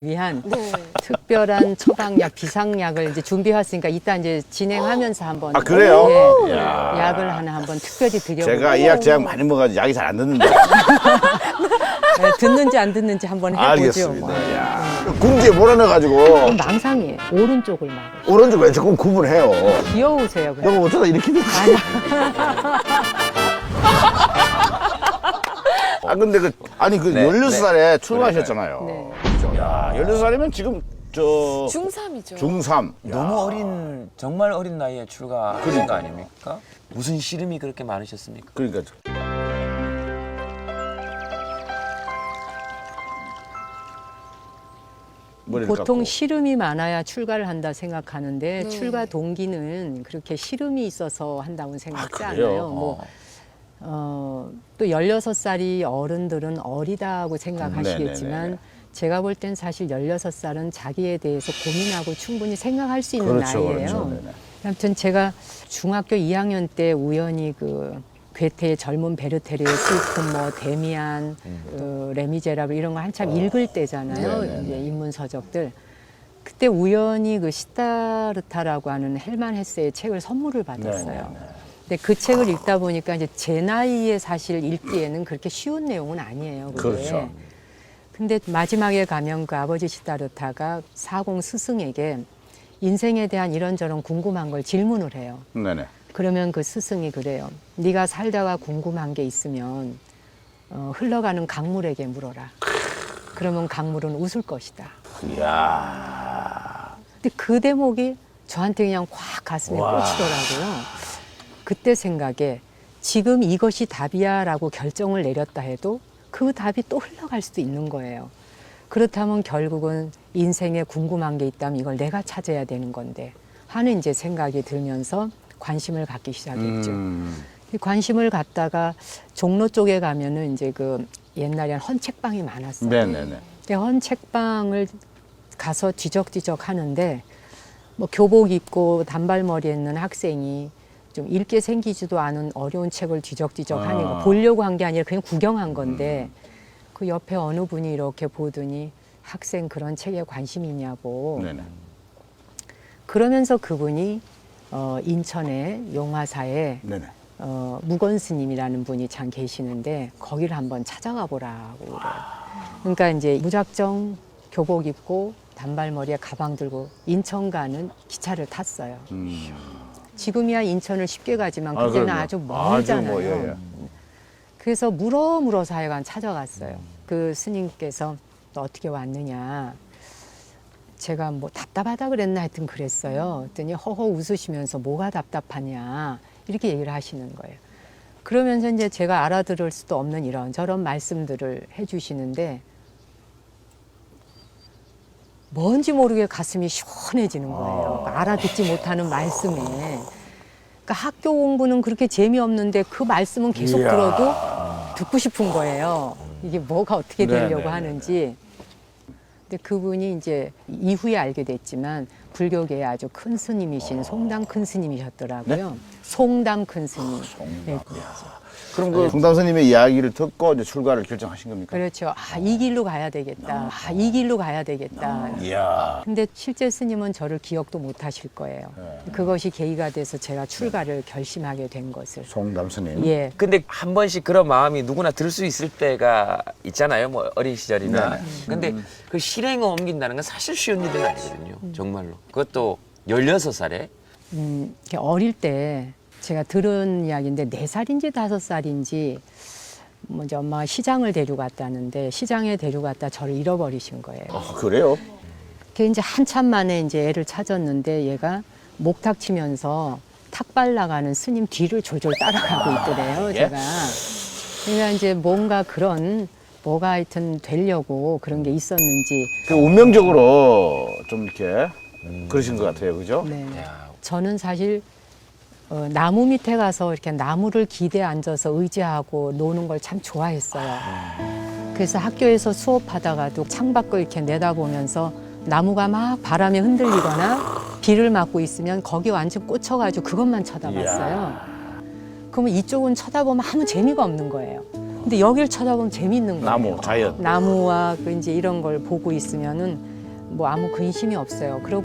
위한 네. 특별한 처방약, 비상약을 이제 준비해왔으니까 이따 이제 진행하면서 한번 아, 그래요? 예, 이야. 약을 하나 한번 특별히 드려보고 제가 이 약 제약 많이 먹어가지고 약이 잘 안 듣는데. 예, 듣는지 안 듣는지 한번 해보죠. 알겠습니다. 뭐. 야. 궁지에 몰아넣어가지고 그럼 망상이에요. 오른쪽을 막으 오른쪽 왼쪽 그럼 구분해요. 귀여우세요. 그냥. 너가 어쩌다 이렇게 됐지? 아 근데 그 아니 그 네, 16살에 출마하셨잖아요. 네. 그죠? 야 16살이면 지금 저 중3이죠. 중3. 너무 어린, 정말 어린 나이에 출가하신 거 아닙니까? 무슨 씨름이 그렇게 많으셨습니까? 그러니까 머리를 보통 깎고. 시름이 많아야 출가를 한다 생각하는데 네. 출가 동기는 그렇게 시름이 있어서 한다고 생각지 그래요? 않아요. 뭐 또 16살이 어른들은 어리다고 생각하시겠지만 네네네. 제가 볼 땐 사실 16살은 자기에 대해서 고민하고 충분히 생각할 수 있는 그렇죠, 나이예요. 그렇죠. 네네. 아무튼 제가 중학교 2학년 때 우연히 그 괴테의 젊은 베르테르, 뭐 데미안, 레미제라블 이런 거 한참 읽을 때잖아요. 네네네. 이제 인문 서적들. 그때 우연히 그 시다르타라고 하는 헬만 헤세의 책을 선물을 받았어요. 네네네. 근데 그 책을 읽다 보니까 이제 제 나이에 사실 읽기에는 그렇게 쉬운 내용은 아니에요. 그게. 그렇죠. 근데 마지막에 가면 그 아버지 시다르타가 사공 스승에게 인생에 대한 이런저런 궁금한 걸 질문을 해요. 네네. 그러면 그 스승이 그래요. 네가 살다가 궁금한 게 있으면 흘러가는 강물에게 물어라. 그러면 강물은 웃을 것이다. 이야. 근데 그 대목이 저한테 그냥 확 가슴에 와. 꽂히더라고요. 그때 생각에 지금 이것이 답이야라고 결정을 내렸다 해도 그 답이 또 흘러갈 수도 있는 거예요. 그렇다면 결국은 인생에 궁금한 게 있다면 이걸 내가 찾아야 되는 건데 하는 이제 생각이 들면서 관심을 갖기 시작했죠. 이 관심을 갖다가 종로 쪽에 가면은 이제 그 옛날에는 헌책방이 많았어요. 네네네. 근데 헌책방을 가서 뒤적뒤적 하는데 뭐 교복 입고 단발머리 있는 학생이 좀 읽게 생기지도 않은 어려운 책을 뒤적뒤적 하니 거 보려고 한 게 아니라 그냥 구경한 건데 그 옆에 어느 분이 이렇게 보더니 학생 그런 책에 관심 있냐고. 네네. 그러면서 그분이 인천의 용화사에 네네. 무건 스님이라는 분이 참 계시는데 거기를 한번 찾아가 보라고 그래요. 그러니까 이제 무작정 교복 입고 단발머리에 가방 들고 인천 가는 기차를 탔어요. 지금이야 인천을 쉽게 가지만 그때는 그럼요. 아주 멀잖아요. 뭐, 예, 예. 그래서 물어서 하여간 찾아갔어요. 그 스님께서 너 어떻게 왔느냐. 제가 뭐 답답하다 그랬나 하여튼 그랬어요. 그랬더니 허허 웃으시면서 뭐가 답답하냐 이렇게 얘기를 하시는 거예요. 그러면서 이제 제가 알아들을 수도 없는 이런저런 말씀들을 해주시는데 뭔지 모르게 가슴이 시원해지는 거예요. 그러니까 알아듣지 못하는 말씀에. 그러니까 학교 공부는 그렇게 재미없는데 그 말씀은 계속 들어도 듣고 싶은 거예요. 이게 뭐가 어떻게 되려고 네네네네. 하는지. 근데 그분이 이제 이후에 알게 됐지만 불교계의 아주 큰 스님이신 송담 큰 스님이셨더라고요. 송담 큰 스님. 네. 그럼 그 송담 스님의 이야기를 듣고 이제 출가를 결정하신 겁니까? 그렇죠. 아, 이 길로 가야 되겠다. 아, 이 길로 가야 되겠다. 이야. 근데 실제 스님은 저를 기억도 못 하실 거예요. 그것이 계기가 돼서 제가 출가를 결심하게 된 것을. 송담 스님. 예. 근데 한 번씩 그런 마음이 누구나 들 수 있을 때가 있잖아요. 뭐 어린 시절이나. 네네. 근데 그 실행에 옮긴다는 건 사실 쉬운 일은 아니거든요. 정말로. 그것도 16살에. 이렇게 어릴 때 제가 들은 이야기인데 4살인지 5살인지 먼저 엄마가 시장을 데려갔다는데 시장에 데려갔다 저를 잃어버리신 거예요. 그래요? 그게 이제 한참 만에 이제 애를 찾았는데 얘가 목탁 치면서 탁발 나가는 스님 뒤를 졸졸 따라가고 있더래요, 제가. 그러니까 이제 뭔가 그런 뭐가 하여튼 되려고 그런 게 있었는지. 그 운명적으로 좀 이렇게 그러신 것 같아요, 그죠? 네. 저는 사실 나무 밑에 가서 이렇게 나무를 기대에 앉아서 의지하고 노는 걸 참 좋아했어요. 그래서 학교에서 수업하다가도 창밖을 이렇게 내다보면서 나무가 막 바람에 흔들리거나 비를 맞고 있으면 거기 완전 꽂혀가지고 그것만 쳐다봤어요. 그러면 이쪽은 쳐다보면 아무 재미가 없는 거예요. 근데 여길 쳐다보면 재밌는 거예요. 나무, 자연. 나무와 그 이제 이런 걸 보고 있으면은 뭐 아무 근심이 없어요. 그리고